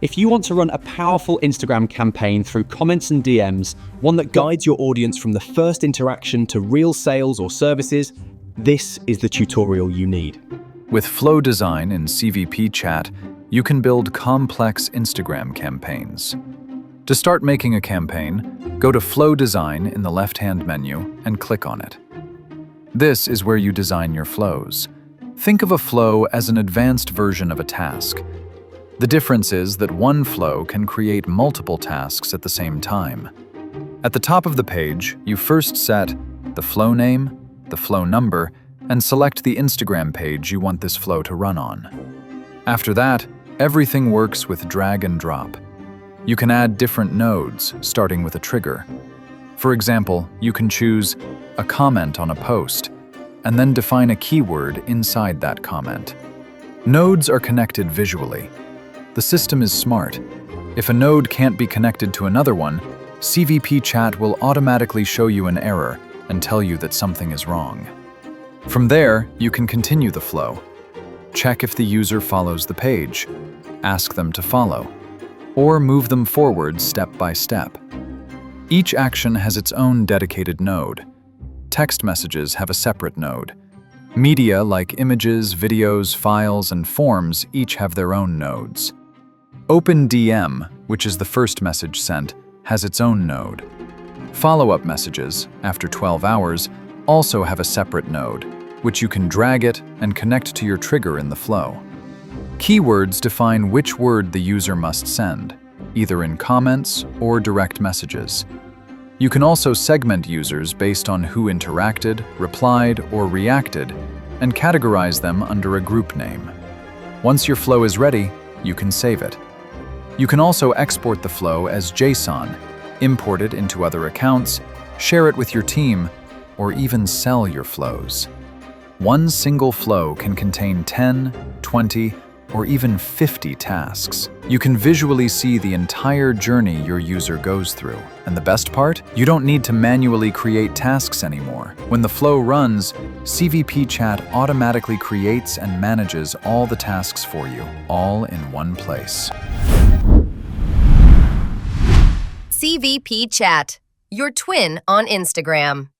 If you want to run a powerful Instagram campaign through comments and DMs, one that guides your audience from the first interaction to real sales or services, this is the tutorial you need. With Flow Design in CVP Chat, you can build complex Instagram campaigns. To start making a campaign, go to Flow Design in the left-hand menu and click on it. This is where you design your flows. Think of a flow as an advanced version of a task. The difference is that one flow can create multiple tasks at the same time. At the top of the page, you first set the flow name, the flow number, and select the Instagram page you want this flow to run on. After that, everything works with drag and drop. You can add different nodes, starting with a trigger. For example, you can choose a comment on a post, and then define a keyword inside that comment. Nodes are connected visually. The system is smart. If a node can't be connected to another one, CVP Chat will automatically show you an error and tell you that something is wrong. From there, you can continue the flow. Check if the user follows the page, ask them to follow, or move them forward step by step. Each action has its own dedicated node. Text messages have a separate node. Media like images, videos, files, and forms each have their own nodes. Open DM, which is the first message sent, has its own node. Follow-up messages, after 12 hours, also have a separate node, which you can drag it and connect to your trigger in the flow. Keywords define which word the user must send, either in comments or direct messages. You can also segment users based on who interacted, replied, or reacted, and categorize them under a group name. Once your flow is ready, you can save it. You can also export the flow as JSON, import it into other accounts, share it with your team, or even sell your flows. One single flow can contain 10, 20, or even 50 tasks. You can visually see the entire journey your user goes through. And the best part? You don't need to manually create tasks anymore. When the flow runs, CVP Chat automatically creates and manages all the tasks for you, all in one place. CVP Chat, your twin on Instagram.